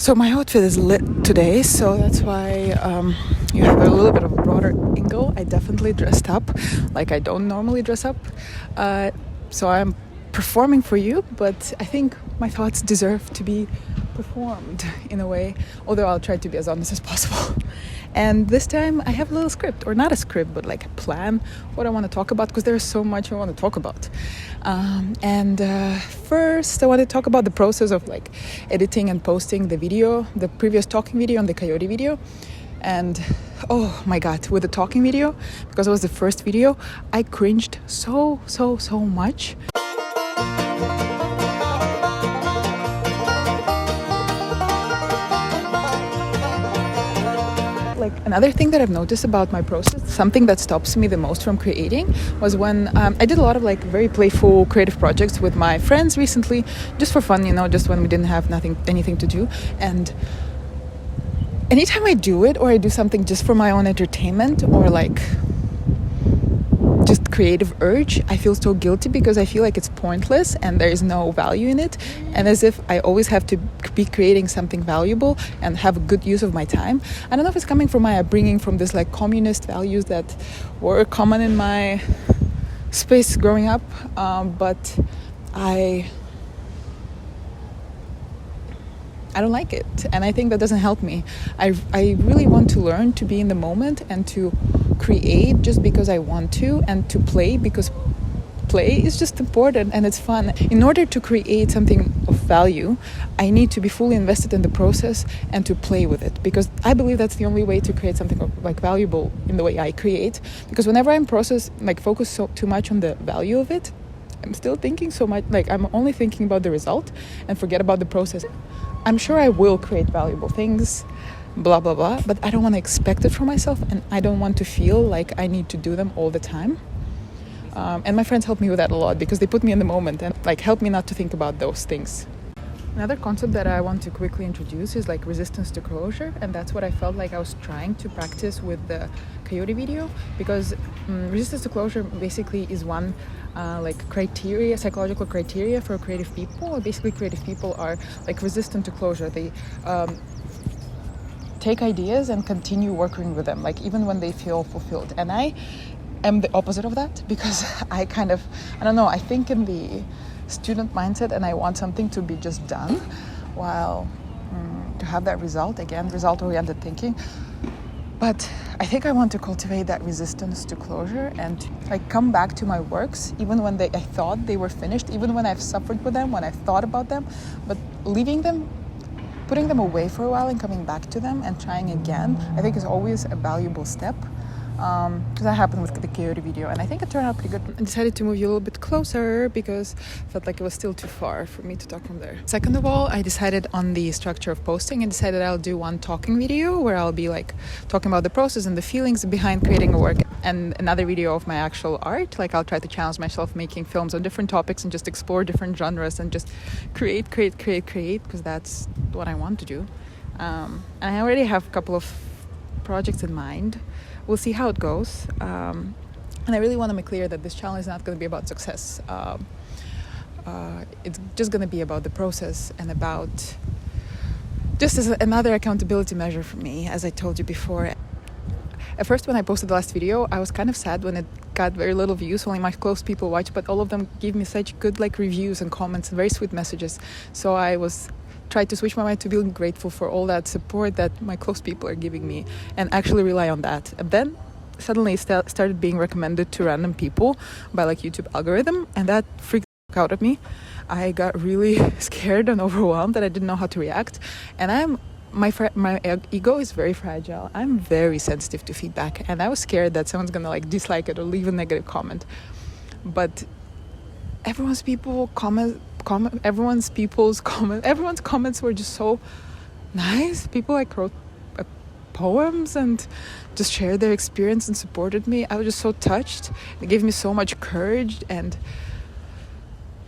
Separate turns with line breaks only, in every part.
So my outfit is lit today, so that's why you have a little bit of a broader angle. I definitely dressed up, like I don't normally dress up. So I'm performing for you, but I think my thoughts deserve to be performed in a way, although I'll try to be as honest as possible. And this time I have a little script, or not a script, but like a plan, what I want to talk about, because there's so much I want to talk about. First I want to talk about the process of like editing and posting the video, the previous talking video and the coyote video. And oh my god, with the talking video, because it was the first video, I cringed so much. Like another thing that I've noticed about my process, something that stops me the most from creating, was when I did a lot of like very playful creative projects with my friends recently, just for fun, just when we didn't have anything to do. And anytime I do it, or I do something just for my own entertainment, or like just creative urge, I feel so guilty because I feel like it's pointless and there is no value in it, and as if I always have to be creating something valuable and have a good use of my time. I don't know if it's coming from my upbringing, from this like communist values that were common in my space growing up, but I don't like it, and I think that doesn't help me. I really want to learn to be in the moment and to create just because I want to, and to play because play is just important and it's fun. In order to create something of value, I need to be fully invested in the process and to play with it, because I believe that's the only way to create something like valuable in the way I create. Because whenever I'm focus too much on the value of it, I'm still thinking so much, like I'm only thinking about the result and forget about the process. I'm sure I will create valuable things, blah blah blah, but I don't want to expect it from myself, and I don't want to feel like I need to do them all the time. And my friends help me with that a lot, because they put me in the moment and like help me not to think about those things. Another concept that I want to quickly introduce is like resistance to closure, and that's what I felt like I was trying to practice with the coyote video, because resistance to closure basically is one psychological criteria for creative people. Basically, creative people are like resistant to closure. They take ideas and continue working with them, like even when they feel fulfilled. And I am the opposite of that, because I think in the student mindset, and I want something to be just done, while to have that result oriented thinking. But I think I want to cultivate that resistance to closure and like come back to my works even when I thought they were finished, even when I've suffered with them, when I've thought about them, but leaving them, putting them away for a while and coming back to them and trying again, I think is always a valuable step. Because that happened with the coyote video, and I think it turned out pretty good. I decided to move you a little bit closer because I felt like it was still too far for me to talk from there. Second of all, I decided on the structure of posting, and decided I'll do one talking video where I'll be like talking about the process and the feelings behind creating a work, and another video of my actual art. Like I'll try to challenge myself making films on different topics and just explore different genres and just create, because that's what I want to do. And I already have a couple of projects in mind. We'll see how it goes. And I really want to make clear that this challenge is not going to be about success. It's just going to be about the process and about just as another accountability measure for me, as I told you before. At first, when I posted the last video, I was kind of sad when it got very little views. Only my close people watched, but all of them gave me such good like reviews and comments and very sweet messages. So I tried to switch my mind to being grateful for all that support that my close people are giving me, and actually rely on that. And then suddenly started being recommended to random people by like YouTube algorithm, and that freaked out at me. I got really scared and overwhelmed that I didn't know how to react. And my ego is very fragile. I'm very sensitive to feedback, and I was scared that someone's gonna like dislike it or leave a negative comment. But everyone's comments were just so nice. People like wrote poems and just shared their experience and supported me. I was just so touched. It gave me so much courage and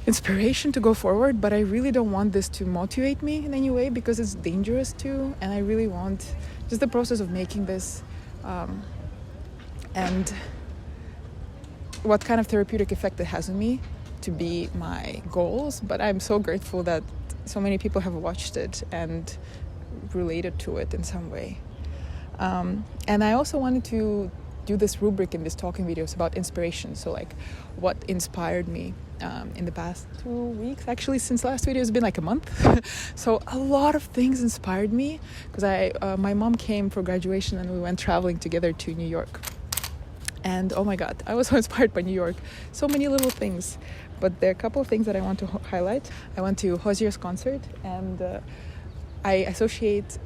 inspiration to go forward. But I really don't want this to motivate me in any way, because it's dangerous too, and I really want just the process of making this and what kind of therapeutic effect it has on me to be my goals. But I'm so grateful that so many people have watched it and related to it in some way. And I also wanted to do this rubric in these talking videos about inspiration. So like what inspired me in the past 2 weeks. Actually, since last video, it's been like a month. So a lot of things inspired me because my mom came for graduation and we went traveling together to New York. And oh my God, I was so inspired by New York. So many little things. But there are a couple of things that I want to highlight. I went to Hozier's concert, and I associate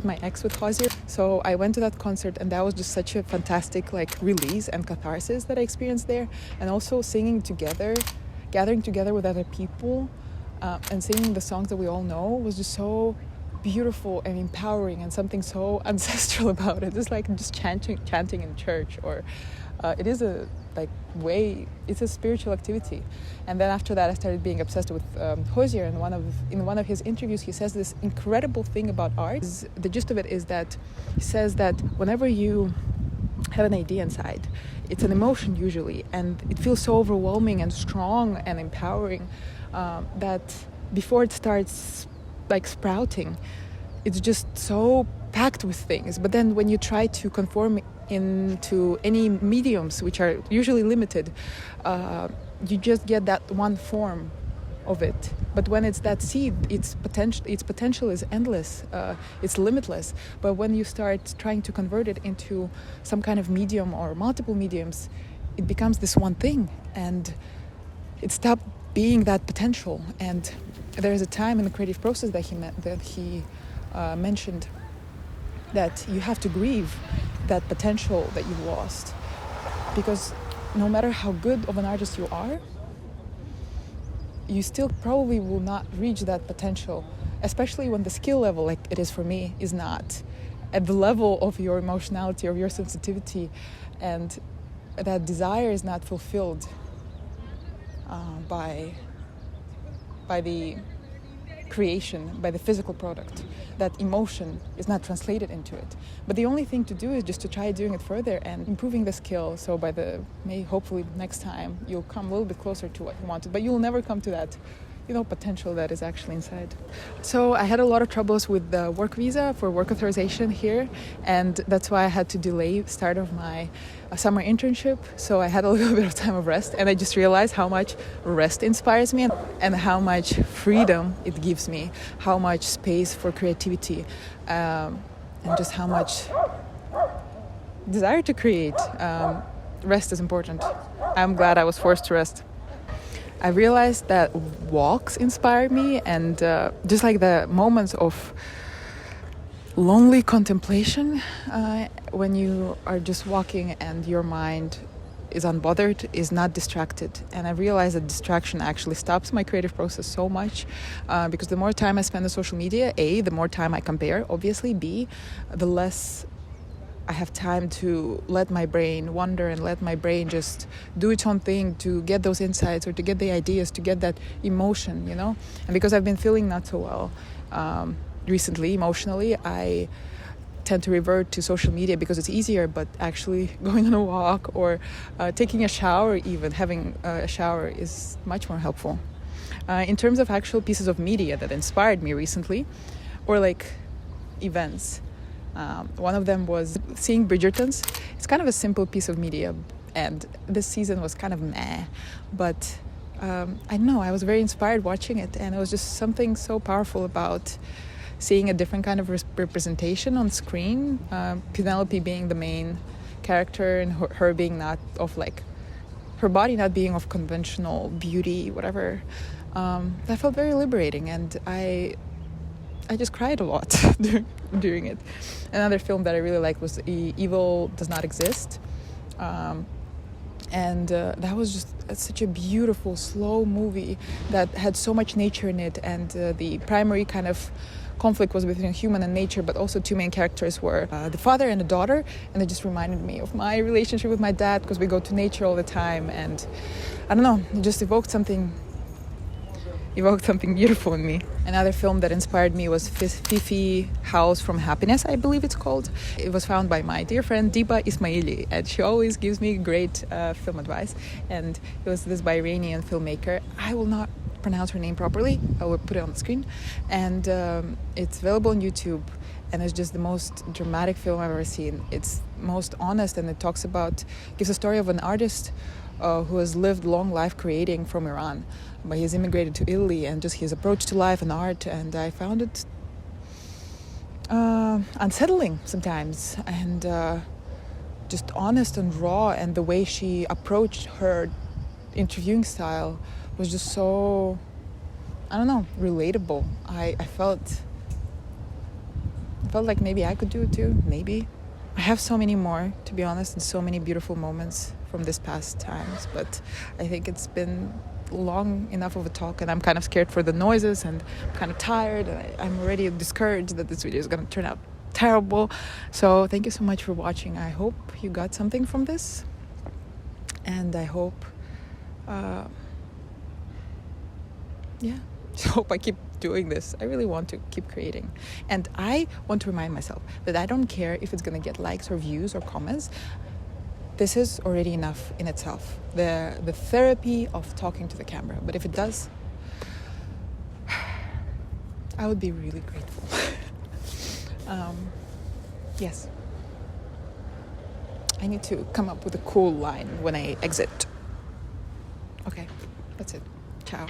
my ex with Hozier. So I went to that concert, and that was just such a fantastic like release and catharsis that I experienced there. And also singing together, gathering together with other people, and singing the songs that we all know was just so beautiful and empowering, and something so ancestral about it. It's like just chanting in church, or it is it's a spiritual activity. And then after that I started being obsessed with Hozier, and in one of his interviews he says this incredible thing about art. The gist of it is that he says that whenever you have an idea inside, it's an emotion usually, and it feels so overwhelming and strong and empowering that before it starts like sprouting, it's just so packed with things. But then when you try to conform into any mediums, which are usually limited, you just get that one form of it. But when it's that seed, its potential is endless, it's limitless. But when you start trying to convert it into some kind of medium or multiple mediums, it becomes this one thing, and it stopped being that potential. And there's a time in the creative process that he mentioned that you have to grieve that potential that you've lost, because no matter how good of an artist you are, you still probably will not reach that potential, especially when the skill level, like it is for me, is not at the level of your emotionality or your sensitivity, and that desire is not fulfilled by the creation, by the physical product. That emotion is not translated into it. But the only thing to do is just to try doing it further and improving the skill. So hopefully next time you'll come a little bit closer to what you wanted, but you'll never come to that, potential that is actually inside. So I had a lot of troubles with the work visa for work authorization here, and that's why I had to delay the start of my summer internship. So I had a little bit of time of rest, and I just realized how much rest inspires me and how much freedom it gives me, how much space for creativity, and just how much desire to create. Rest is important. I'm glad I was forced to rest. I realized that walks inspire me, and just like the moments of lonely contemplation, when you are just walking and your mind is unbothered, is not distracted. And I realized that distraction actually stops my creative process so much, because the more time I spend on social media, A, the more time I compare, obviously, B, the less I have time to let my brain wander and let my brain just do its own thing, to get those insights or to get the ideas, to get that emotion, And because I've been feeling not so well recently, emotionally, I tend to revert to social media because it's easier, but actually going on a walk or taking a shower, even having a shower, is much more helpful. In terms of actual pieces of media that inspired me recently, or like events, one of them was seeing Bridgertons. It's kind of a simple piece of media, and this season was kind of meh, but I know I was very inspired watching it, and it was just something so powerful about seeing a different kind of representation on screen. Penelope being the main character, and her being not of like, her body not being of conventional beauty, whatever. That felt very liberating, and I just cried a lot during it. Another film that I really liked was Evil Does Not Exist. And that was just such a beautiful, slow movie that had so much nature in it. And the primary kind of conflict was between human and nature, but also two main characters were the father and the daughter. And it just reminded me of my relationship with my dad, because we go to nature all the time. And I don't know, it just evoked something beautiful in me. Another film that inspired me was Fifi House from Happiness, I believe it's called. It was found by my dear friend Diba Ismaili, and she always gives me great film advice. And it was this Bahraini filmmaker. I will not pronounce her name properly. I will put it on the screen. And it's available on YouTube. And it's just the most dramatic film I've ever seen. It's most honest, and it gives a story of an artist who has lived a long life creating from Iran. But he's immigrated to Italy, and just his approach to life and art. And I found it unsettling sometimes, and just honest and raw. And the way she approached her interviewing style was just so, I don't know, relatable. I felt like maybe I could do it too. Maybe. I have so many more, to be honest, and so many beautiful moments from this past times. But I think it's been long enough of a talk, and I'm kind of scared for the noises, and I'm kind of tired, and I'm already discouraged that this video is going to turn out terrible. So thank you so much for watching. I hope you got something from this, and I hope hope I keep doing this. I really want to keep creating, and I want to remind myself that I don't care if it's going to get likes or views or comments. This is already enough in itself, the therapy of talking to the camera. But if it does, I would be really grateful. Yes, I need to come up with a cool line when I exit. Okay, that's it. Ciao.